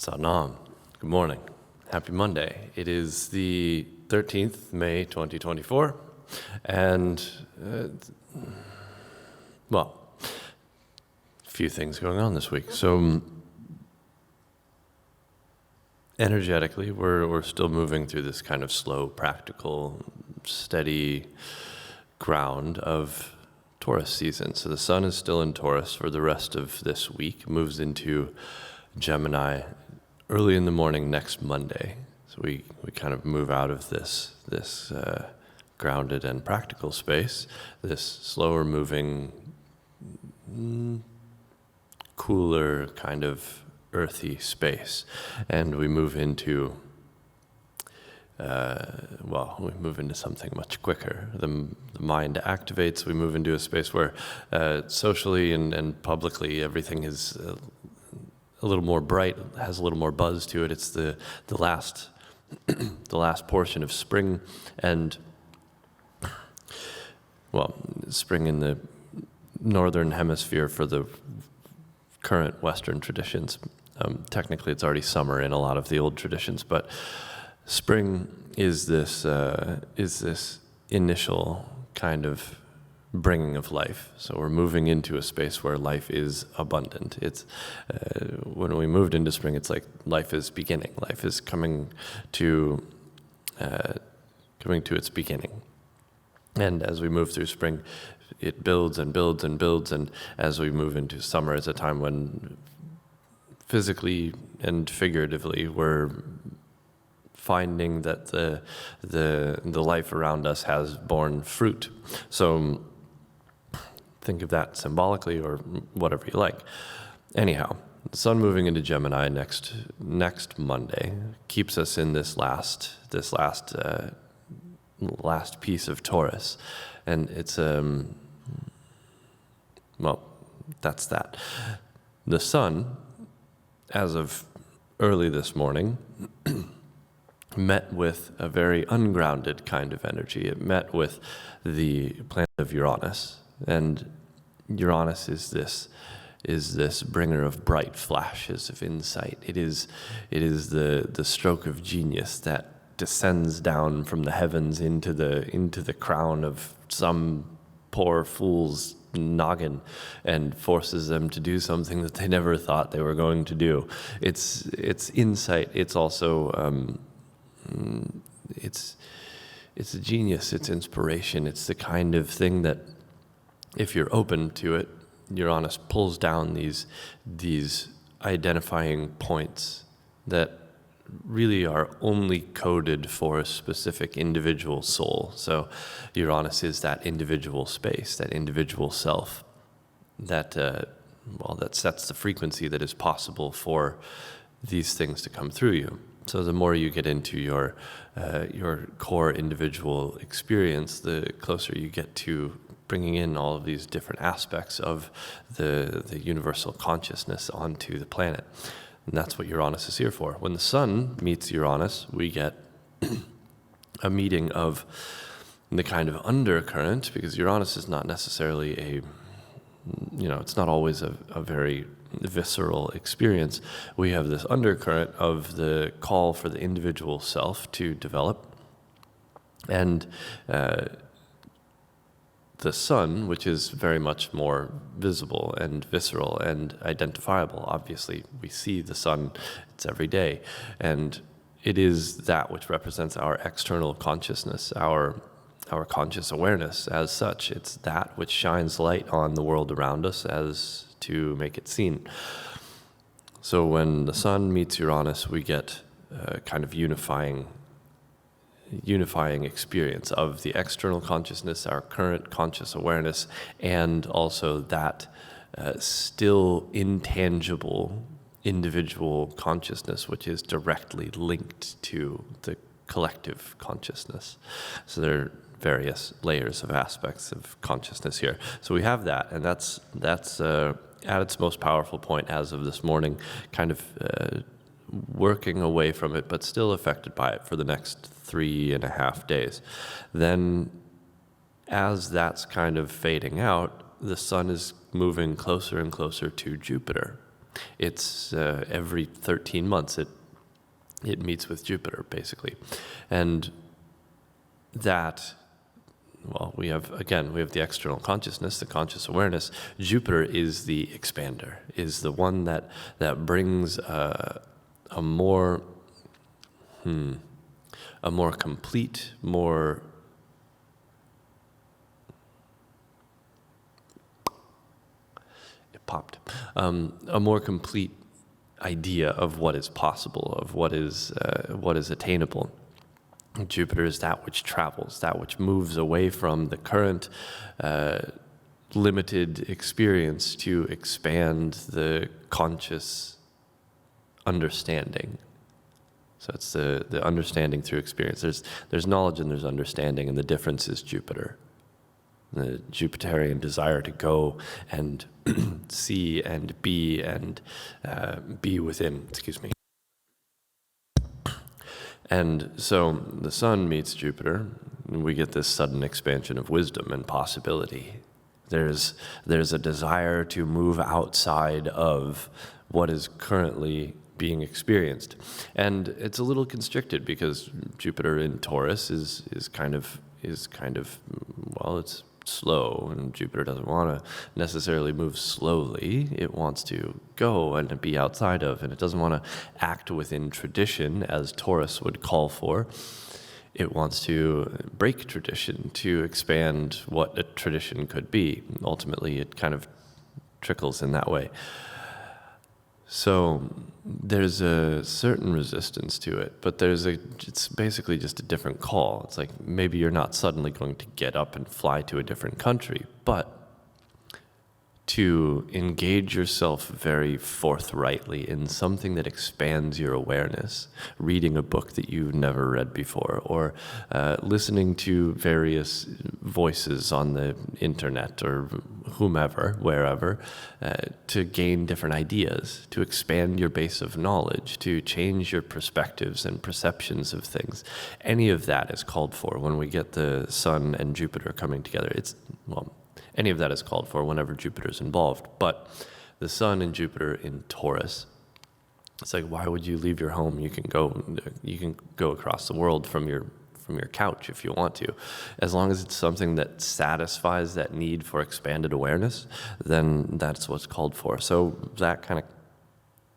Salam. Good morning. Happy Monday. It is the 13th, May 2024, and, a few things going on this week. So, energetically, we're still moving through this kind of slow, practical, steady ground of Taurus season. So the sun is still in Taurus for the rest of this week, moves into Gemini early in the morning next Monday. So we kind of move out of this grounded and practical space, this slower moving, cooler kind of earthy space, and we move into something much quicker. The mind activates. We move into a space where socially and publicly everything is a little more bright, has a little more buzz to it. It's the last the last portion of spring, and spring in the northern hemisphere for the current Western traditions. Technically, it's already summer in a lot of the old traditions, but spring is this initial kind of bringing of life. So we're moving into a space where life is abundant. It's when we moved into spring, it's like life is beginning. Life is coming to its beginning. And as we move through spring, it builds and builds and builds. And as we move into summer, it's a time when physically and figuratively we're finding that the life around us has borne fruit. So think of that symbolically or whatever you like. Anyhow, the sun moving into Gemini next Monday keeps us in this last piece of Taurus, and it's that's that. The sun, as of early this morning, met with a very ungrounded kind of energy. It met with the planet of Uranus, and Uranus is this bringer of bright flashes of insight. It is the stroke of genius that descends down from the heavens into the crown of some poor fool's noggin and forces them to do something that they never thought they were going to do. It's insight. It's also it's a genius. It's inspiration. It's the kind of thing that, if you're open to it, Uranus pulls down these identifying points that really are only coded for a specific individual soul. So Uranus is that individual space, that individual self, that sets the frequency that is possible for these things to come through you. So the more you get into your core individual experience, the closer you get to bringing in all of these different aspects of the universal consciousness onto the planet. And that's what Uranus is here for. When the sun meets Uranus, we get a meeting of the kind of undercurrent, because Uranus is not necessarily it's not always a very visceral experience. We have this undercurrent of the call for the individual self to develop, and the sun, which is very much more visible and visceral and identifiable. Obviously, we see the sun, it's every day, and it is that which represents our external consciousness, our conscious awareness as such. It's that which shines light on the world around us as to make it seen. So when the sun meets Uranus, we get a kind of unifying experience of the external consciousness, our current conscious awareness, and also that still intangible individual consciousness, which is directly linked to the collective consciousness. So there are various layers of aspects of consciousness here. So we have that, and that's at its most powerful point as of this morning, kind of working away from it, but still affected by it for the next 3.5 days. Then, as that's kind of fading out, the sun is moving closer and closer to Jupiter. It's every 13 months it meets with Jupiter, basically. And that, well, we have the external consciousness, the conscious awareness. Jupiter is the expander, is the one that brings a more complete, a more complete idea of what is possible, of what is attainable. Jupiter is that which travels, that which moves away from the current limited experience to expand the conscious understanding. So it's the understanding through experience. There's knowledge and there's understanding, and the difference is Jupiter. The Jupiterian desire to go and see and be within. Excuse me. And so the Sun meets Jupiter, and we get this sudden expansion of wisdom and possibility. There's a desire to move outside of what is currently being experienced. And it's a little constricted because Jupiter in Taurus is kind of well, it's slow, and Jupiter doesn't want to necessarily move slowly. It wants to go and be outside of, and it doesn't want to act within tradition as Taurus would call for. It wants to break tradition to expand what a tradition could be. Ultimately, it kind of trickles in that way. So there's a certain resistance to it, but it's basically just a different call. It's like maybe you're not suddenly going to get up and fly to a different country, but to engage yourself very forthrightly in something that expands your awareness, reading a book that you've never read before, or listening to various voices on the internet or whomever, wherever, to gain different ideas, to expand your base of knowledge, to change your perspectives and perceptions of things. Any of that is called for when we get the Sun and Jupiter coming together. Any of that is called for whenever Jupiter's involved. But the Sun and Jupiter in Taurus, it's like, why would you leave your home? You can go across the world from your couch if you want to. As long as it's something that satisfies that need for expanded awareness, then that's what's called for. So that kind of,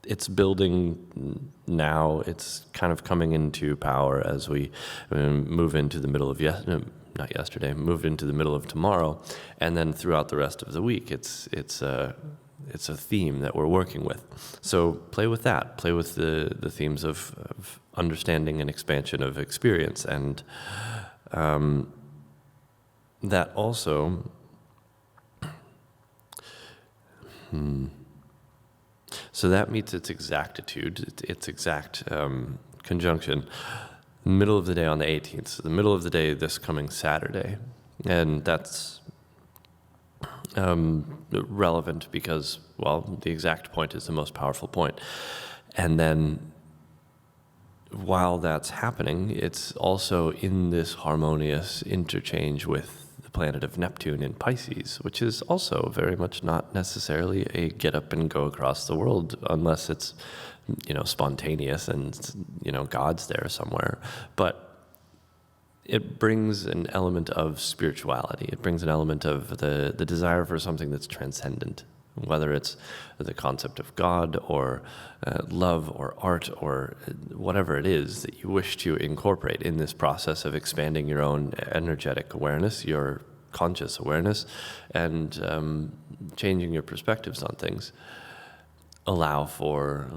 it's building now. It's kind of coming into power as we move into the middle of move into the middle of tomorrow, and then throughout the rest of the week, it's a theme that we're working with. So play with that. Play with the themes of understanding and expansion of experience, and that also. So that meets its exactitude, its exact conjunction. Middle of the day on the 18th, so the middle of the day this coming Saturday. And that's relevant because, well, the exact point is the most powerful point. And then while that's happening, it's also in this harmonious interchange with the planet of Neptune in Pisces, which is also very much not necessarily a get up and go across the world unless it's spontaneous and, God's there somewhere. But it brings an element of spirituality. It brings an element of the desire for something that's transcendent, whether it's the concept of God or love or art or whatever it is that you wish to incorporate in this process of expanding your own energetic awareness, your conscious awareness, and changing your perspectives on things. Allow for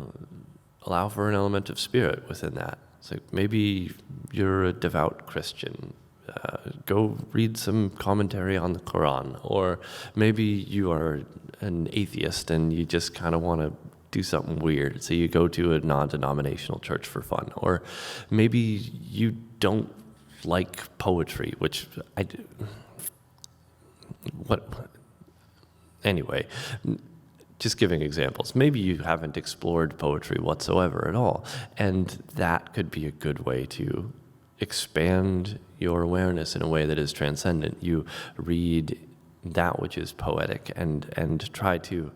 an element of spirit within that. It's like maybe you're a devout Christian. Go read some commentary on the Quran. Or maybe you are an atheist and you just kind of want to do something weird, so you go to a non-denominational church for fun. Or maybe you don't like poetry, which I do. Anyway, just giving examples. Maybe you haven't explored poetry whatsoever at all, and that could be a good way to expand your awareness in a way that is transcendent. You read that which is poetic and try to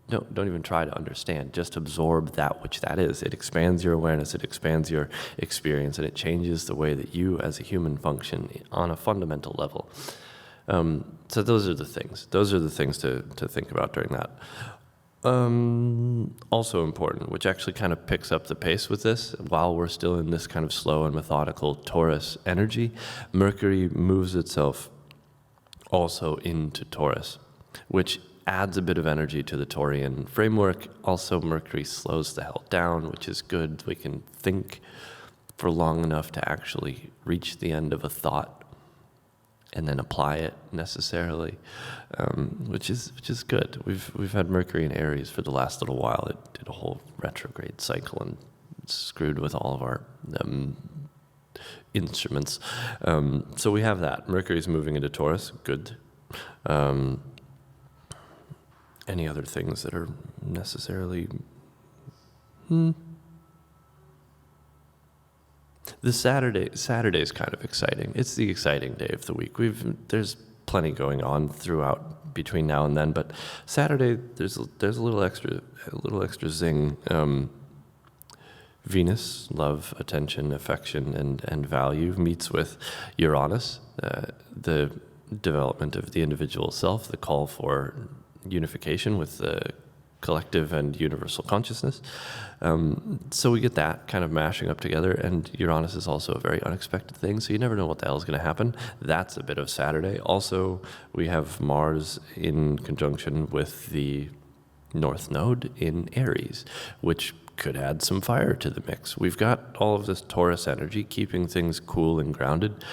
don't even try to understand. Just absorb that which that is. It expands your awareness, it expands your experience, and it changes the way that you as a human function on a fundamental level. So those are the things. Those are the things to think about during that. Also important, which actually kind of picks up the pace with this, while we're still in this kind of slow and methodical Taurus energy, Mercury moves itself also into Taurus, which adds a bit of energy to the Taurian framework. Also, Mercury slows the hell down, which is good. We can think for long enough to actually reach the end of a thought and then apply it necessarily, which is good. We've had Mercury in Aries for the last little while. It did a whole retrograde cycle and screwed with all of our instruments. So we have that. Mercury's moving into Taurus. Good. Any other things that are necessarily... The Saturday's kind of exciting. It's the exciting day of the week. There's plenty going on throughout between now and then, but Saturday there's a little extra zing. Venus, love, attention, affection, and value, meets with Uranus, the development of the individual self, the call for unification with the collective and universal consciousness. So we get that kind of mashing up together, and Uranus is also a very unexpected thing, so you never know what the hell is going to happen. That's a bit of Saturday. Also, we have Mars in conjunction with the North Node in Aries, which could add some fire to the mix. We've got all of this Taurus energy keeping things cool and grounded.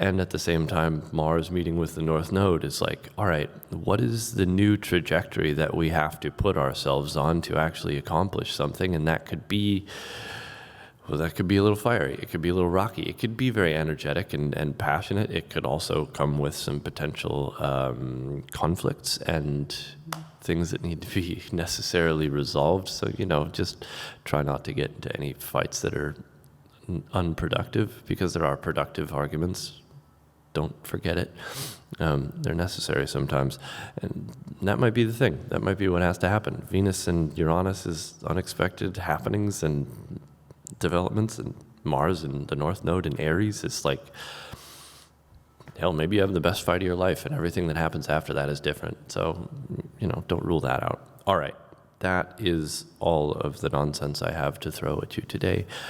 And at the same time, Mars meeting with the North Node is like, all right, what is the new trajectory that we have to put ourselves on to actually accomplish something? And that could be, that could be a little fiery. It could be a little rocky. It could be very energetic and passionate. It could also come with some potential conflicts and things that need to be necessarily resolved. So, just try not to get into any fights that are unproductive, because there are productive arguments. Don't forget it. They're necessary sometimes. And that might be the thing. That might be what has to happen. Venus and Uranus is unexpected happenings and developments, and Mars and the North Node in Aries is like, hell, maybe you have the best fight of your life, and everything that happens after that is different. So, don't rule that out. All right. That is all of the nonsense I have to throw at you today.